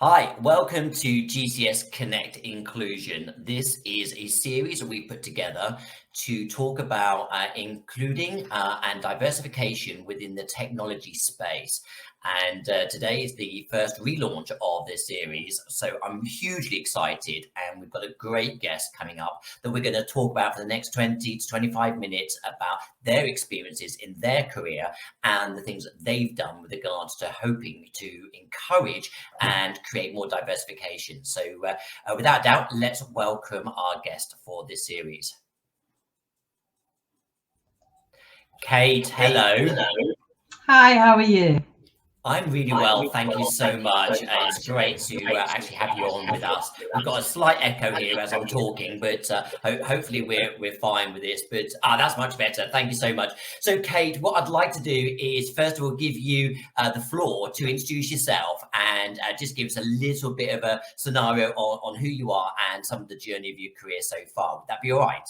Hi, welcome to GCS Connect Inclusion. This is a series that we put together to talk about including and diversification within the technology space. And today is the first relaunch of this series. So I'm hugely excited, and we've got a great guest coming up that we're going to talk about for the next 20 to 25 minutes about their experiences in their career and the things that they've done with regards to hoping to encourage and create more diversification. So without doubt, let's welcome our guest for this series. Kate, hello. Hi, how are you? I'm really well, thank you so much. It's great to actually have you on with us. We've got a slight echo here as I'm talking, but hopefully we're fine with this. But that's much better. Thank you so much. So, Kate, what I'd like to do is first of all give you the floor to introduce yourself and just give us a little bit of a scenario on who you are and some of the journey of your career so far. Would that be all right?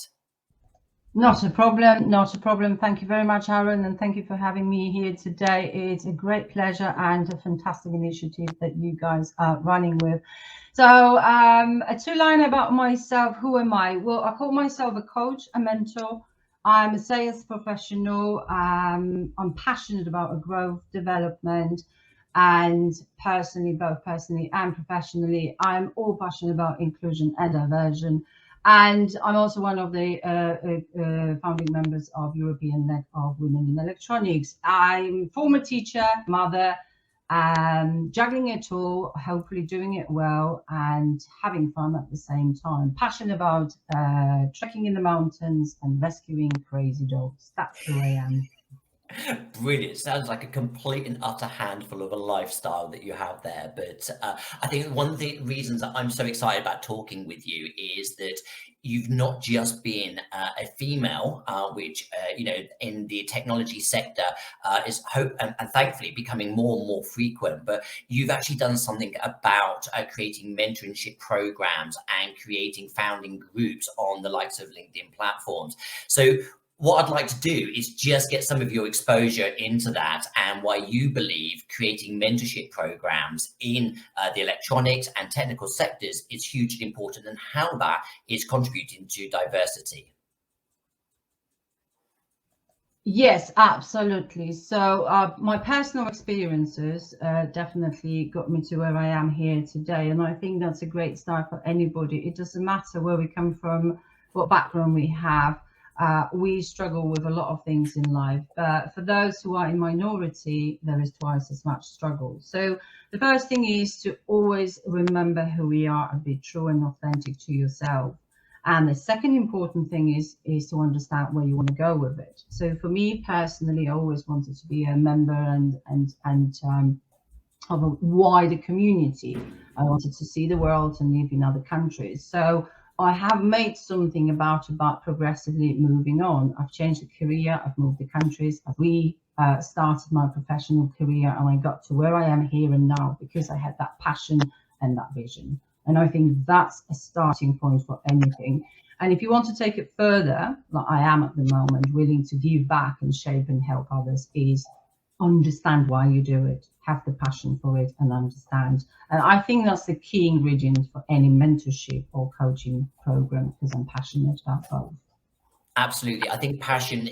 Not a problem, not a problem. Thank you very much, Aaron, and thank you for having me here today. It's a great pleasure and a fantastic initiative that you guys are running with. So a two-line about myself. Who am I? Well, I call myself a coach, a mentor. I'm a sales professional. I'm passionate about growth, development, and both personally and professionally, I'm all passionate about inclusion and diversion. And I'm also one of the founding members of European League of Women in Electronics. I'm former teacher, mother, juggling it all, hopefully doing it well and having fun at the same time. Passionate about trekking in the mountains and rescuing crazy dogs. That's who I am. Brilliant. Sounds like a complete and utter handful of a lifestyle that you have there. But I think one of the reasons that I'm so excited about talking with you is that you've not just been a female, which, in the technology sector is and thankfully becoming more and more frequent, but you've actually done something about creating mentorship programs and creating founding groups on the likes of LinkedIn platforms. So what I'd like to do is just get some of your exposure into that and why you believe creating mentorship programs in the electronics and technical sectors is hugely important and how that is contributing to diversity. Yes, absolutely. So my personal experiences definitely got me to where I am here today. And I think that's a great start for anybody. It doesn't matter where we come from, what background we have. We struggle with a lot of things in life. For those who are in minority, there is twice as much struggle. So the first thing is to always remember who we are and be true and authentic to yourself. And the second important thing is to understand where you want to go with it. So for me personally, I always wanted to be a member and of a wider community. I wanted to see the world and live in other countries. So I have made something about progressively moving on. I've changed the career, I've moved the countries, I've started my professional career, and I got to where I am here and now because I had that passion and that vision. And I think that's a starting point for anything. And if you want to take it further, like I am at the moment, willing to give back and shape and help others, is understand why you do it, have the passion for it and understand. And I think that's the key ingredient for any mentorship or coaching program, because I'm passionate about both. Absolutely. I think passion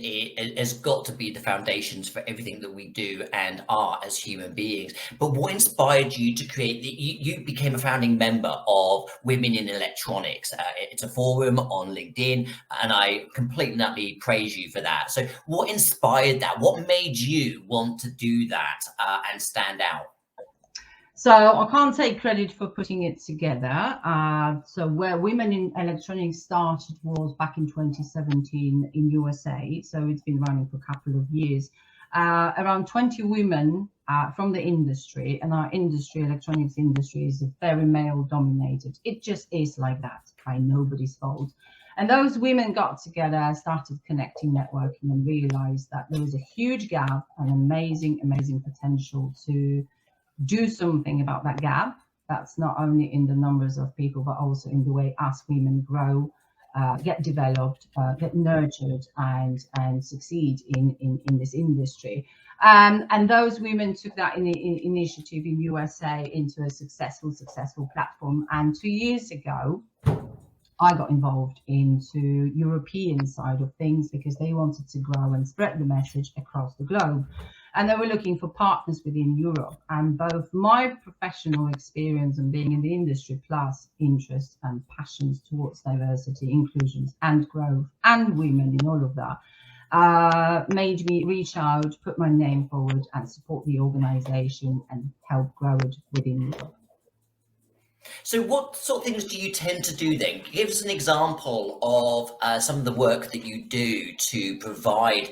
has got to be the foundations for everything that we do and are as human beings. But what inspired you to create you became a founding member of Women in Electronics. It's a forum on LinkedIn, and I completely praise you for that. So what inspired that? What made you want to do that and stand out? So I can't take credit for putting it together. So where Women in Electronics started was back in 2017 in USA. So it's been running for a couple of years. Around 20 women from the industry, and our industry, electronics industry, is very male dominated. It just is like that, by nobody's fault. And those women got together, started connecting, networking, and realized that there was a huge gap and amazing potential to do something about that gap. That's not only in the numbers of people, but also in the way us women grow. get developed, get nurtured, and succeed in this industry. And those women took that initiative in USA into a successful platform. And 2 years ago, I got involved into European side of things because they wanted to grow and spread the message across the globe. And they were looking for partners within Europe. And both my professional experience and being in the industry, plus interest and passions towards diversity, inclusions and growth and women in all of that, made me reach out, put my name forward and support the organization and help grow it within Europe. So what sort of things do you tend to do then? Give us an example of some of the work that you do to provide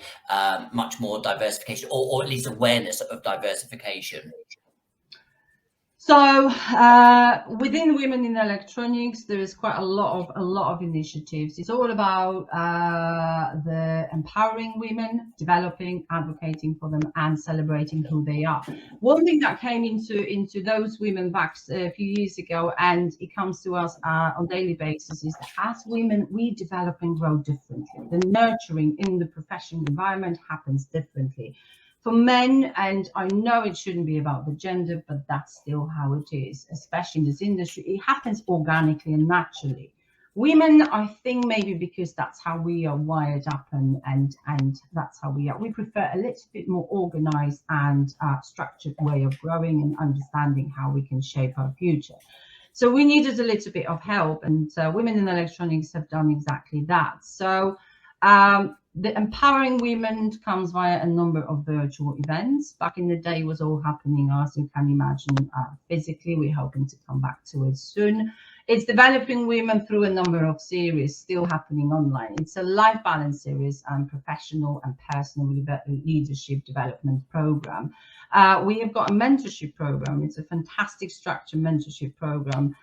much more diversification or at least awareness of diversification. So within Women in Electronics, there is quite a lot of initiatives. It's all about the empowering women, developing, advocating for them, and celebrating who they are. One thing that came into those women back a few years ago, and it comes to us on a daily basis, is that as women, we develop and grow differently. The nurturing in the professional environment happens differently. For men, and I know it shouldn't be about the gender, but that's still how it is, especially in this industry. It happens organically and naturally. Women, I think maybe because that's how we are wired up and that's how we are. We prefer a little bit more organized and structured way of growing and understanding how we can shape our future. So we needed a little bit of help, and Women in Electronics have done exactly that. So the empowering women comes via a number of virtual events. Back in the day, it was all happening, as you can imagine, physically. We're hoping to come back to it soon. It's developing women through a number of series still happening online. It's a life balance series and professional and personal leadership development program. We have got a mentorship program. It's a fantastic structured mentorship program.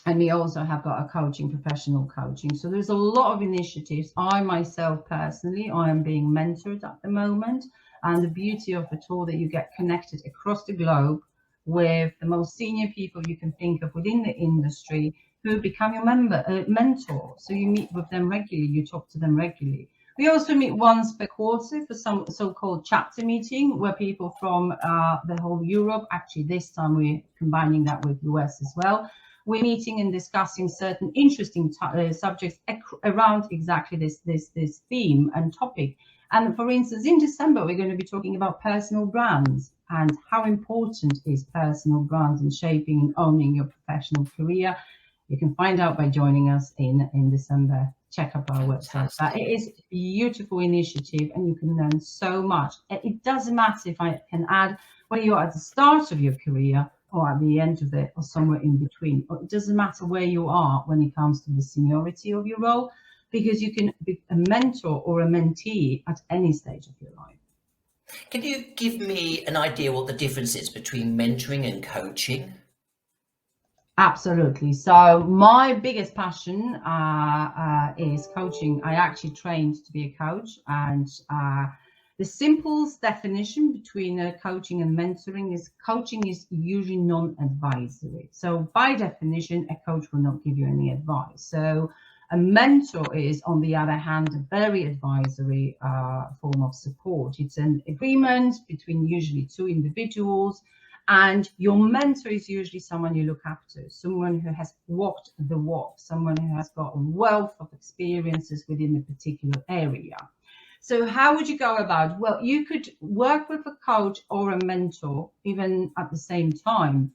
And we also have got a professional coaching. So there's a lot of initiatives. I myself personally, I am being mentored at the moment. And the beauty of it all, that you get connected across the globe with the most senior people you can think of within the industry who become your mentor. So you meet with them regularly, you talk to them regularly. We also meet once per quarter for some so-called chapter meeting where people from the whole Europe, actually this time we're combining that with US as well. We're meeting and discussing certain interesting subjects around exactly this theme and topic. And for instance, in December, we're going to be talking about personal brands and how important is personal brands in shaping and owning your professional career. You can find out by joining us in December. Check out our website. It is a beautiful initiative and you can learn so much. It doesn't matter, if I can add, whether you're at the start of your career or at the end of it, or somewhere in between. It doesn't matter where you are when it comes to the seniority of your role, because you can be a mentor or a mentee at any stage of your life. Can you give me an idea what the difference is between mentoring and coaching? Absolutely. So my biggest passion is coaching. I actually trained to be a coach, and the simplest definition between coaching and mentoring is coaching is usually non-advisory. So by definition, a coach will not give you any advice. So a mentor is, on the other hand, a very advisory form of support. It's an agreement between usually two individuals, and your mentor is usually someone you look up to, someone who has walked the walk, someone who has got a wealth of experiences within a particular area. So how would you go about it? Well, you could work with a coach or a mentor even at the same time.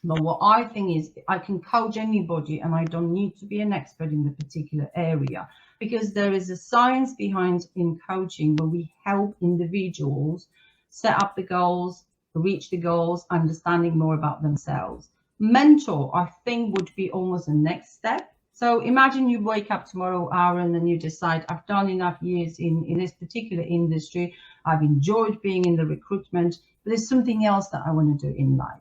But what I think is I can coach anybody and I don't need to be an expert in the particular area, because there is a science behind in coaching where we help individuals set up the goals, reach the goals, understanding more about themselves. Mentor, I think, would be almost a next step. So imagine you wake up tomorrow, Aaron, and you decide, I've done enough years in this particular industry. I've enjoyed being in the recruitment, but there's something else that I want to do in life.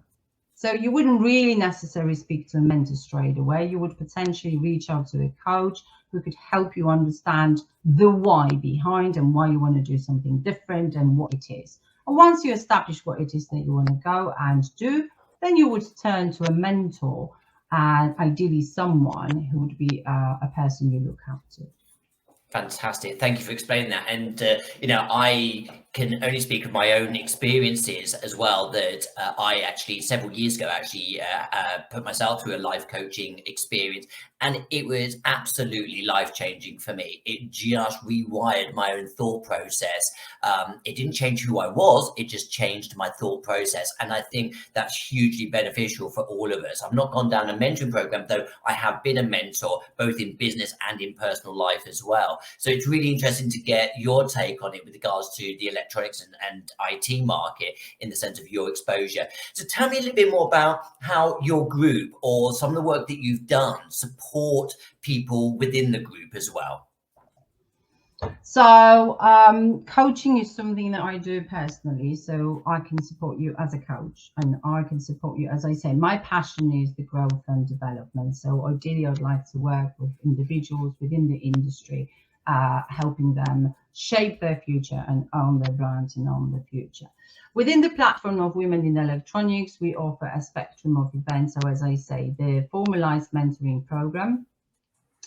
So you wouldn't really necessarily speak to a mentor straight away. You would potentially reach out to a coach who could help you understand the why behind and why you want to do something different and what it is. And once you establish what it is that you want to go and do, then you would turn to a mentor. and ideally someone who would be a person you look up to. Fantastic. Thank you for explaining that. And, I can only speak of my own experiences as well, that I actually, several years ago, put myself through a life coaching experience, and it was absolutely life-changing for me. It just rewired my own thought process. It didn't change who I was, it just changed my thought process. And I think that's hugely beneficial for all of us. I've not gone down a mentoring program, though I have been a mentor, both in business and in personal life as well. So it's really interesting to get your take on it with regards to the electronics and IT market in the sense of your exposure. So tell me a little bit more about how your group or some of the work that you've done support people within the group as well. So coaching is something that I do personally, so I can support you as a coach, and I can support you, as I say, my passion is the growth and development. So ideally I'd like to work with individuals within the industry, helping them shape their future and own their brands and own their future. Within the platform of Women in Electronics, we offer a spectrum of events. So as I say, the formalized mentoring program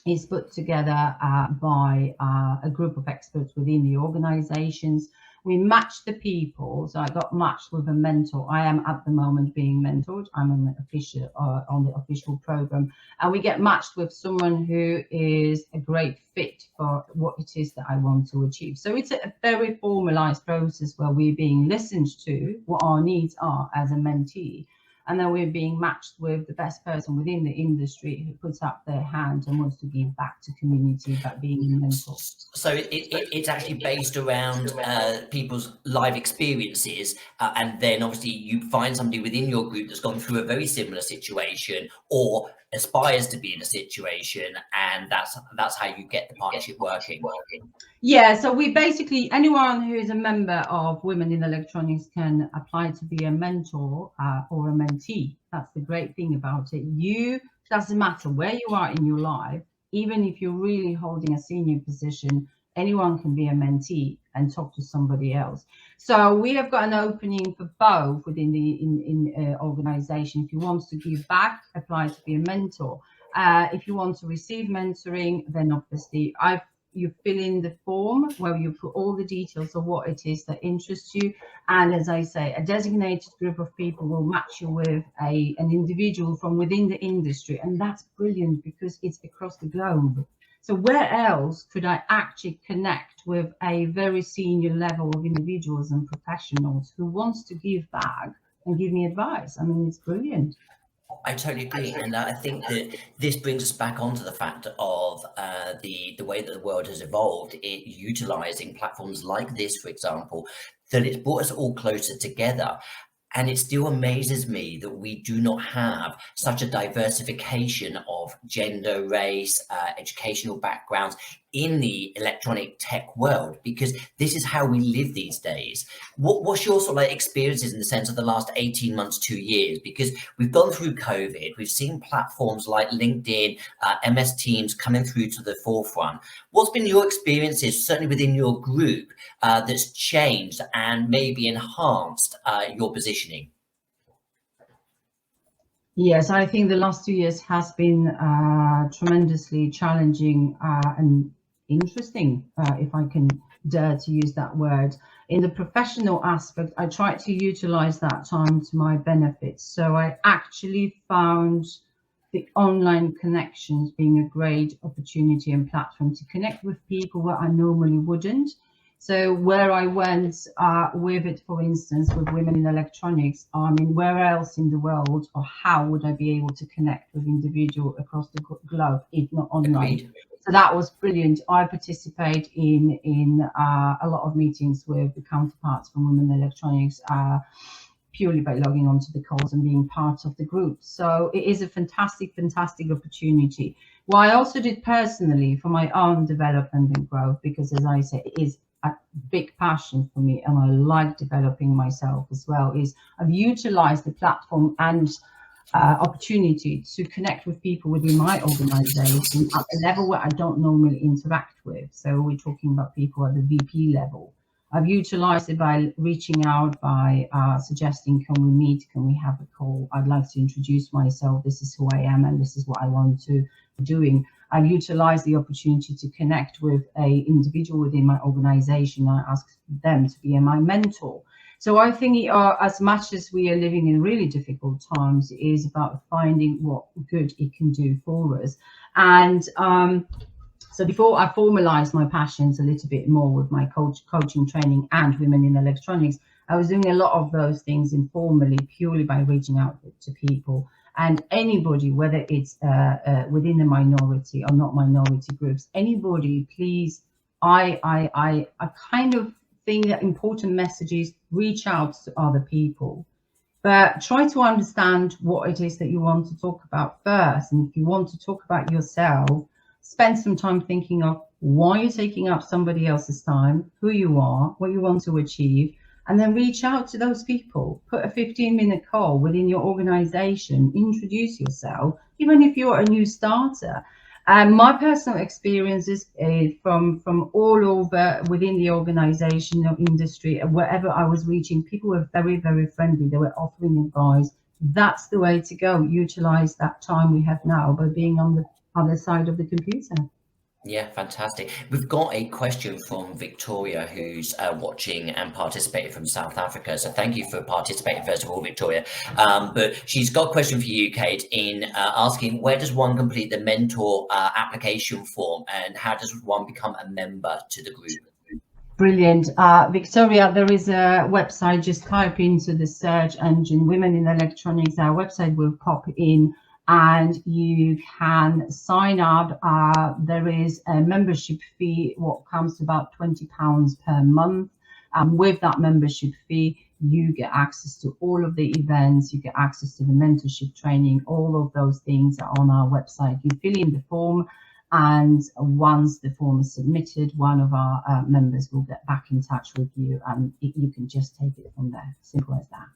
is put together by a group of experts within the organizations. We match the people. So I got matched with a mentor. I am at the moment being mentored. I'm on the official program, and we get matched with someone who is a great fit for what it is that I want to achieve. So it's a very formalized process where we're being listened to, what our needs are as a mentee. And then we're being matched with the best person within the industry who puts up their hand and wants to give back to community by being a mentor. So it's actually based around people's life experiences, and then obviously you find somebody within your group that's gone through a very similar situation or aspires to be in a situation, and that's how you get the partnership working. Yeah, so we basically, anyone who is a member of Women in Electronics can apply to be a mentor or a mentee. That's the great thing about it. Doesn't matter where you are in your life, even if you're really holding a senior position, anyone can be a mentee and talk to somebody else. So we have got an opening for both within the organization. If you want to give back, apply to be a mentor. If you want to receive mentoring, then obviously you fill in the form where you put all the details of what it is that interests you. And as I say, a designated group of people will match you with an individual from within the industry. And that's brilliant because it's across the globe. So where else could I actually connect with a very senior level of individuals and professionals who wants to give back and give me advice? I mean, it's brilliant. I totally agree, and I think that this brings us back onto the fact of the way that the world has evolved, utilizing platforms like this, for example, that it's brought us all closer together. And it still amazes me that we do not have such a diversification of gender, race, educational backgrounds in the electronic tech world, because this is how we live these days. What's your sort of like experiences in the sense of the last 18 months, 2 years? Because we've gone through COVID, we've seen platforms like LinkedIn, MS Teams coming through to the forefront. What's been your experiences, certainly within your group, that's changed and maybe enhanced your positioning? Yes, I think the last 2 years has been tremendously challenging and interesting, if I can dare to use that word. In the professional aspect, I tried to utilize that time to my benefit. So I actually found the online connections being a great opportunity and platform to connect with people where I normally wouldn't. So where I went with it, for instance, with Women in Electronics, I mean, where else in the world or how would I be able to connect with individuals across the globe, if not online? Agreed. So that was brilliant. I participate in a lot of meetings with the counterparts from Women in Electronics purely by logging onto the calls and being part of the group. So it is a fantastic, fantastic opportunity. What I also did personally for my own development and growth, because as I say, it is a big passion for me and I like developing myself as well, is I've utilized the platform and opportunity to connect with people within my organization at a level where I don't normally interact with. So we're talking about people at the VP level. I've utilized it by reaching out, by suggesting, can we meet? Can we have a call? I'd like to introduce myself. This is who I am, and this is what I want to be doing. I've utilized the opportunity to connect with a individual within my organization. I asked them to be my mentor. So I think as much as we are living in really difficult times, it is about finding what good it can do for us. And so before I formalized my passions a little bit more with my coaching training and women in electronics, I was doing a lot of those things informally, purely by reaching out to people. And anybody, whether it's within the minority or not minority groups, anybody, please, I kind of think that important message is reach out to other people. But try to understand what it is that you want to talk about first. And if you want to talk about yourself, spend some time thinking of why you're taking up somebody else's time, who you are, what you want to achieve, and then reach out to those people. Put a 15-minute call within your organization, introduce yourself, even if you're a new starter. My personal experiences from all over within the organization or industry, wherever I was reaching, people were very, very friendly. They were offering advice. That's the way to go. Utilize that time we have now by being on the other side of the computer. Yeah, fantastic. We've got a question from Victoria, who's watching and participating from South Africa. So thank you for participating, first of all, Victoria. But she's got a question for you, Kate, in asking, where does one complete the mentor application form, and how does one become a member to the group? Brilliant. Victoria, there is a website. Just type into the search engine Women in Electronics. Our website will pop in, and you can sign up. There is a membership fee, what comes to about £20 per month. With that membership fee, you get access to all of the events, you get access to the mentorship training, all of those things are on our website. You fill in the form, and once the form is submitted, one of our members will get back in touch with you, and you can just take it from there. Simple as that.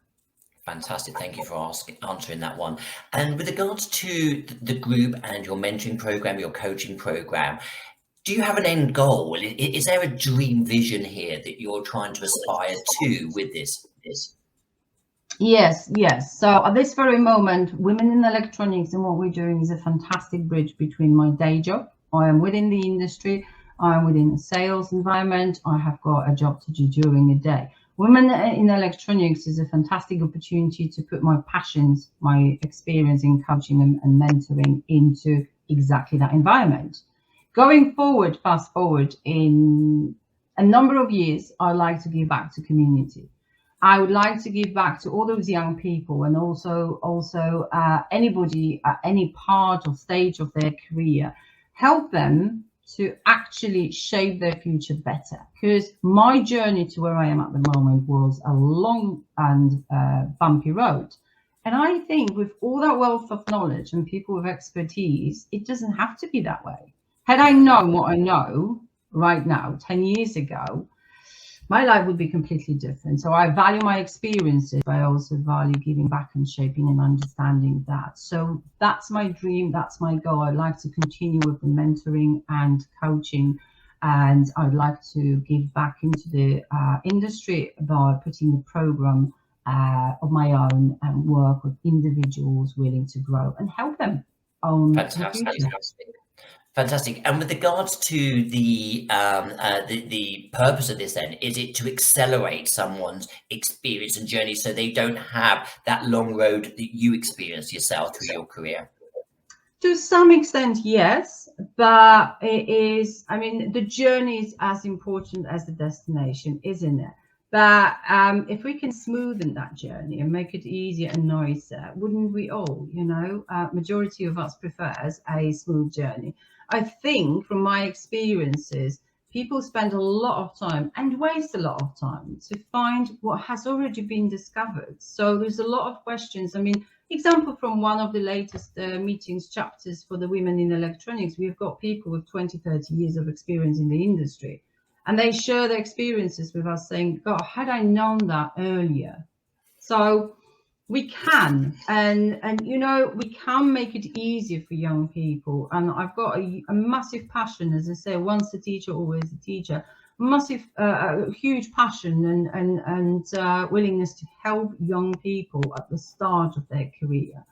Fantastic. Thank you for answering that one. And with regards to the group and your mentoring program, your coaching program, do you have an end goal? Is there a dream vision here that you're trying to aspire to with this? Yes. So at this very moment, Women in Electronics and what we're doing is a fantastic bridge between my day job. I am within the industry. I am within a sales environment. I have got a job to do during the day. Women in Electronics is a fantastic opportunity to put my passions, my experience in coaching and mentoring into exactly that environment. Going forward, fast forward, in a number of years, I'd like to give back to community. I would like to give back to all those young people, and also anybody at any part or stage of their career, help them to actually shape their future better. Because my journey to where I am at the moment was a long and bumpy road. And I think with all that wealth of knowledge and people with expertise, it doesn't have to be that way. Had I known what I know right now, 10 years ago, my life would be completely different. So I value my experiences, but I also value giving back and shaping and understanding that. So that's my dream. That's my goal. I'd like to continue with the mentoring and coaching, and I'd like to give back into the industry by putting a program of my own and work with individuals willing to grow and help them own the future. Fantastic. And with regards to the purpose of this, then, is it to accelerate someone's experience and journey so they don't have that long road that you experienced yourself through your career? To some extent, yes, but it is, I mean, the journey is as important as the destination, isn't it? But if we can smoothen that journey and make it easier and nicer, wouldn't we all? Majority of us prefers a smooth journey. I think from my experiences, people spend a lot of time and waste a lot of time to find what has already been discovered. So there's a lot of questions. I mean, example from one of the latest meetings chapters for the Women in Electronics, we've got people with 20, 30 years of experience in the industry. And they share their experiences with us saying, God, had I known that earlier. So we can, and we can make it easier for young people. And I've got a massive passion, as I say, once a teacher, always a teacher. massive, huge passion and willingness to help young people at the start of their career.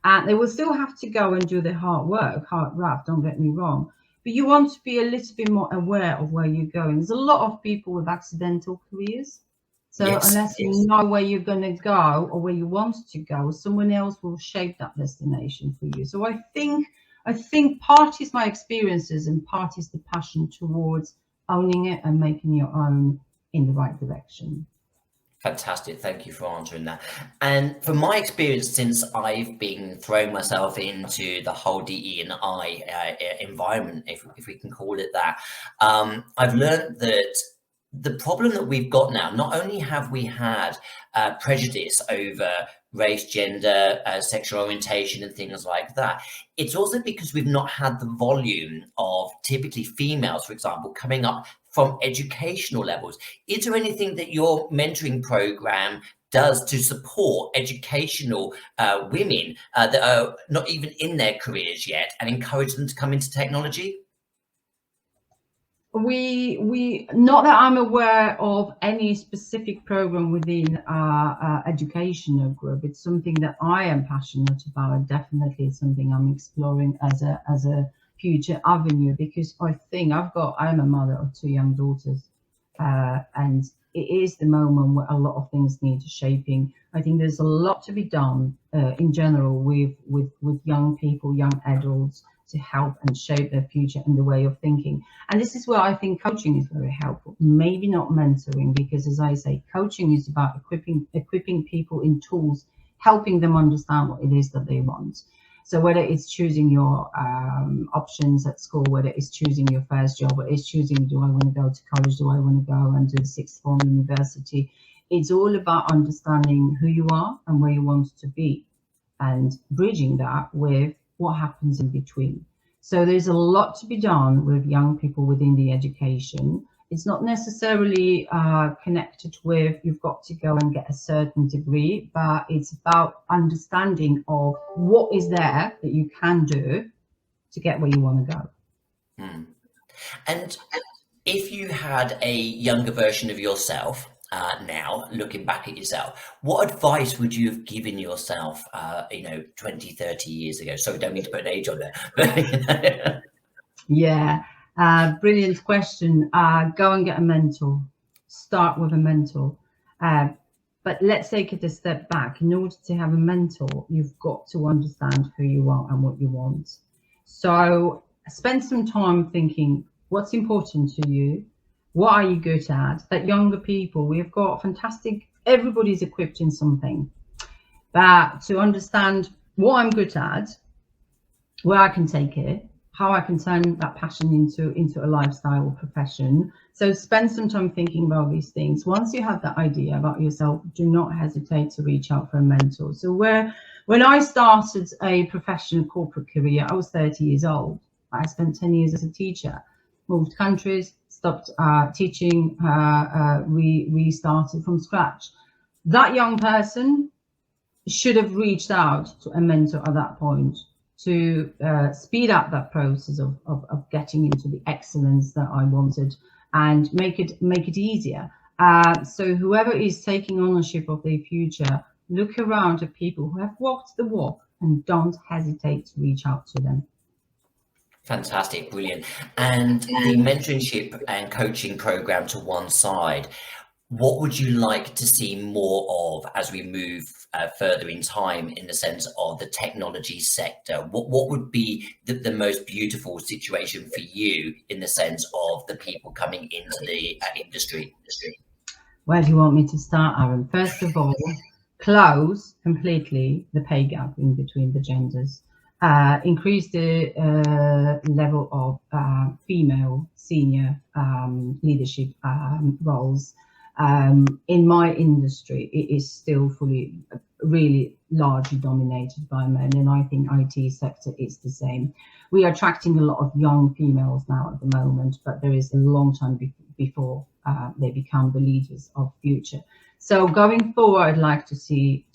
And they will still have to go and do the hard work, hard graft, don't get me wrong. But you want to be a little bit more aware of where you're going. There's a lot of people with accidental careers. So Yes, unless you yes. know where you're going to go or where you want to go, someone else will shape that destination for you. So I think part is my experiences and part is the passion towards owning it and making your own in the right direction. Fantastic. Thank you for answering that. And from my experience, since I've been throwing myself into the whole DE and I environment, if we can call it that, I've learned that the problem that we've got now, not only have we had prejudice over race, gender, sexual orientation, and things like that, it's also because we've not had the volume of typically females, for example, coming up from educational levels. Is there anything that your mentoring program does to support educational women that are not even in their careers yet and encourage them to come into technology? We not that I'm aware of any specific program within our educational group. It's something that I am passionate about, and definitely it's something I'm exploring as a future avenue, because I think I'm a mother of two young daughters, and it is the moment where a lot of things need shaping. I think there's a lot to be done in general with young people, young adults, to help and shape their future and the way of thinking. And this is where I think coaching is very helpful. Maybe not mentoring, because as I say, coaching is about equipping people in tools, helping them understand what it is that they want. So whether it's choosing your options at school, whether it's choosing your first job, whether it's choosing, do I want to go to college, do I want to go and do the sixth form university, it's all about understanding who you are and where you want to be, and bridging that with what happens in between. So there's a lot to be done with young people within the education. It's not necessarily connected with you've got to go and get a certain degree, but it's about understanding of what is there that you can do to get where you want to go. Hmm. And if you had a younger version of yourself, now looking back at yourself, what advice would you have given yourself 20, 30 years ago? So don't mean to put an age on there. Yeah, brilliant question. Go and get a mentor. Start with a mentor. But let's take it a step back. In order to have a mentor, you've got to understand who you are and what you want. So spend some time thinking, what's important to you? What are you good at? That younger people, we've got fantastic, everybody's equipped in something. But to understand what I'm good at, where I can take it, how I can turn that passion into a lifestyle or profession. So spend some time thinking about these things. Once you have that idea about yourself, do not hesitate to reach out for a mentor. So when I started a professional corporate career, I was 30 years old. I spent 10 years as a teacher, moved countries, stopped teaching, restarted from scratch. That young person should have reached out to a mentor at that point to speed up that process of getting into the excellence that I wanted and make it easier. So whoever is taking ownership of their future, look around at people who have walked the walk and don't hesitate to reach out to them. Fantastic, brilliant. And the mentorship and coaching program to one side, what would you like to see more of as we move further in time in the sense of the technology sector? What would be the most beautiful situation for you in the sense of the people coming into the industry? Where do you want me to start, Aaron? First of all, close completely the pay gap in between the genders. Increase the level of female senior leadership roles. In my industry, it is still really largely dominated by men, and I think IT sector is the same. We are attracting a lot of young females now at the moment, but there is a long time before they become the leaders of future. So going forward, I'd like to see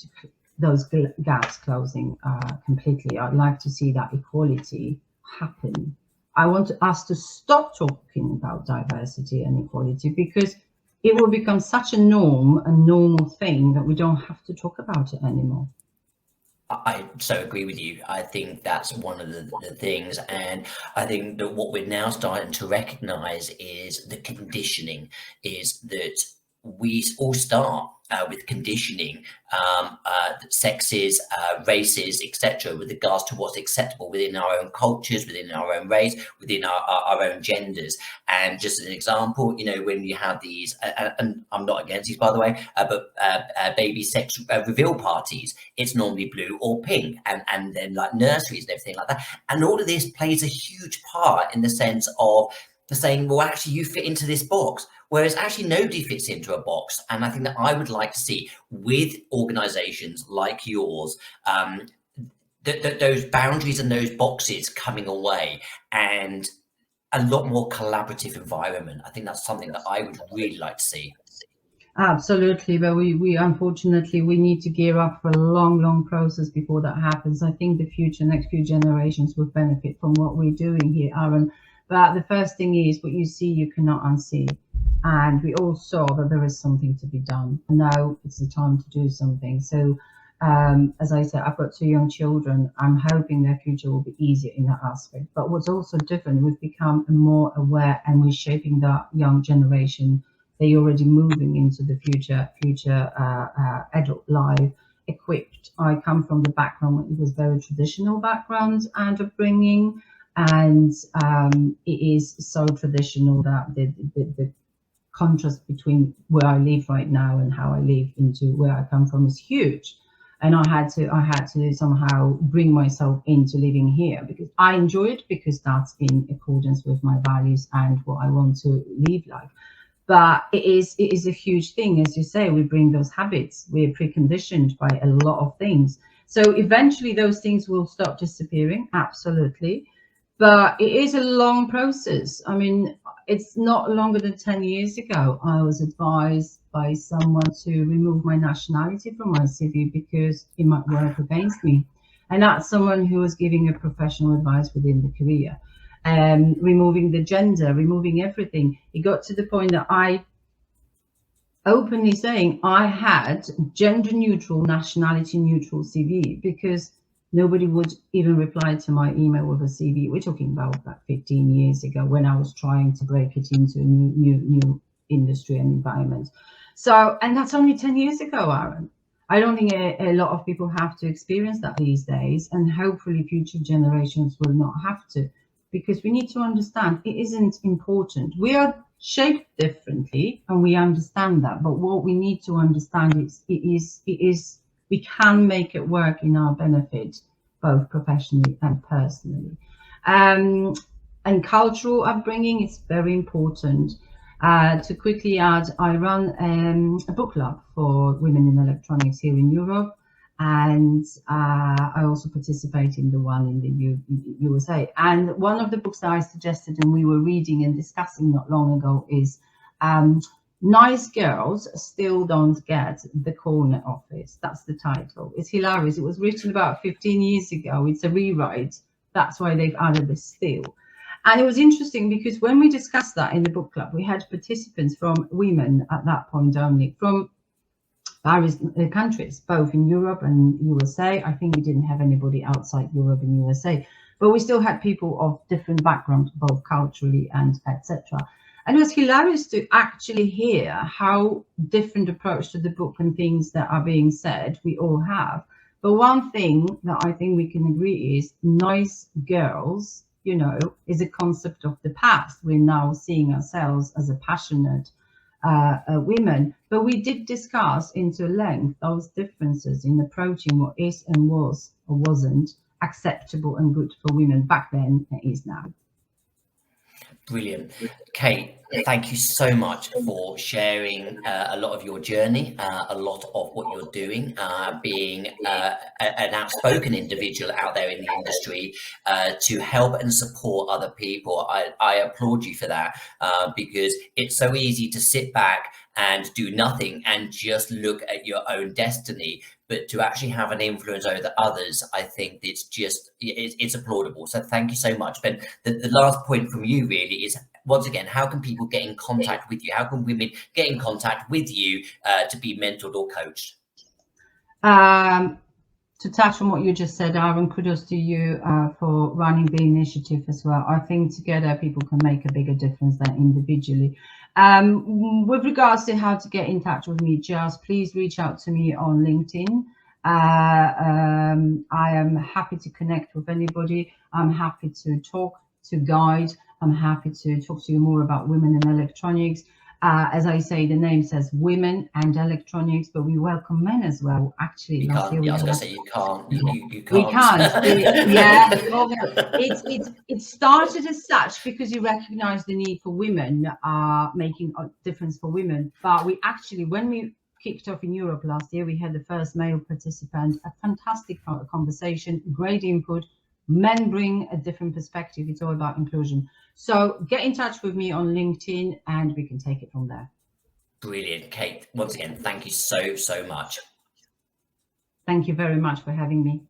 those gaps closing completely. I'd like to see that equality happen I want us to stop talking about diversity and equality, because it will become such a norm, a normal thing, that we don't have to talk about it anymore. I so agree with you. I think that's one of the things. And I think that what we're now starting to recognize is the conditioning, is that we all start with conditioning, sexes, races, etc., with regards to what's acceptable within our own cultures, within our own race, within our own genders. And just as an example, you know, when you have these, and I'm not against these, by the way, but baby sex reveal parties, it's normally blue or pink, and then like nurseries and everything like that. And all of this plays a huge part in the sense of saying, well, actually, you fit into this box, whereas actually nobody fits into a box. And I think that I would like to see with organizations like yours, those boundaries and those boxes coming away, and a lot more collaborative environment. I think that's something that I would really like to see. Absolutely, but we unfortunately we need to gear up for a long process before that happens. I think the next few generations will benefit from what we're doing here, Aaron. But the first thing is, what you see, you cannot unsee. And we all saw that there is something to be done. And now it's the time to do something. So, as I said, I've got 2 young children. I'm hoping their future will be easier in that aspect. But what's also different, we've become more aware, and we're shaping that young generation. They're already moving into the future adult life equipped. I come from the background, it was very traditional background and upbringing, and it is so traditional that the contrast between where I live right now and how I live into where I come from is huge. And I had to somehow bring myself into living here, because I enjoy it, because that's in accordance with my values and what I want to live like. But it is a huge thing, as you say. We bring those habits, we're preconditioned by a lot of things, so eventually those things will stop disappearing, absolutely. But it is a long process. I mean, it's not longer than 10 years ago I was advised by someone to remove my nationality from my CV because it might work against me, and that's someone who was giving a professional advice within the career. Removing the gender, removing everything. It got to the point that I openly saying I had gender neutral, nationality neutral CV, because nobody would even reply to my email with a CV. We're talking about like 15 years ago, when I was trying to break it into a new industry and environment. So, and that's only 10 years ago, Aaron. I don't think a lot of people have to experience that these days, and hopefully future generations will not have to, because we need to understand it isn't important. We are shaped differently, and we understand that. But what we need to understand is we can make it work in our benefit, both professionally and personally. And cultural upbringing is very important. To quickly add, I run a book club for women in electronics here in Europe. And I also participate in the one in the USA. And one of the books that I suggested and we were reading and discussing not long ago is Nice Girls Still Don't Get the Corner Office. That's the title. It's hilarious. It was written about 15 years ago. It's a rewrite. That's why they've added the still. And it was interesting because when we discussed that in the book club, we had participants from women at that point only, from various countries, both in Europe and USA. I think we didn't have anybody outside Europe and USA, but we still had people of different backgrounds, both culturally and etc. And it was hilarious to actually hear how different approach to the book and things that are being said we all have. But one thing that I think we can agree is nice girls, you know, is a concept of the past. We're now seeing ourselves as a passionate women, but we did discuss into length those differences in approaching what is and was or wasn't acceptable and good for women back then and is now. Brilliant. Kate, thank you so much for sharing a lot of your journey, a lot of what you're doing, being an outspoken individual out there in the industry to help and support other people. I applaud you for that because it's so easy to sit back and do nothing and just look at your own destiny, but to actually have an influence over others, I think it's applaudable. So thank you so much, Ben. The last point from you really is, once again, how can people get in contact with you? How can women get in contact with you to be mentored or coached? To touch on what you just said, Aaron, kudos to you for running the initiative as well. I think together people can make a bigger difference than individually. With regards to how to get in touch with me, just please reach out to me on LinkedIn. I am happy to connect with anybody. I'm happy to talk, to guide. I'm happy to talk to you more about women in electronics. As I say, the name says women and electronics, but we welcome men as well. Actually, You last can't. year Yeah, I was going to say you can't. You can't. we can't. Yeah, it started as such because you recognise the need for women, making a difference for women. But we actually, when we kicked off in Europe last year, we had the first male participant. A fantastic conversation, great input. Men bring a different perspective. It's all about inclusion. So get in touch with me on LinkedIn and we can take it from there. Brilliant, Kate. Once again, thank you so much. Thank you very much for having me.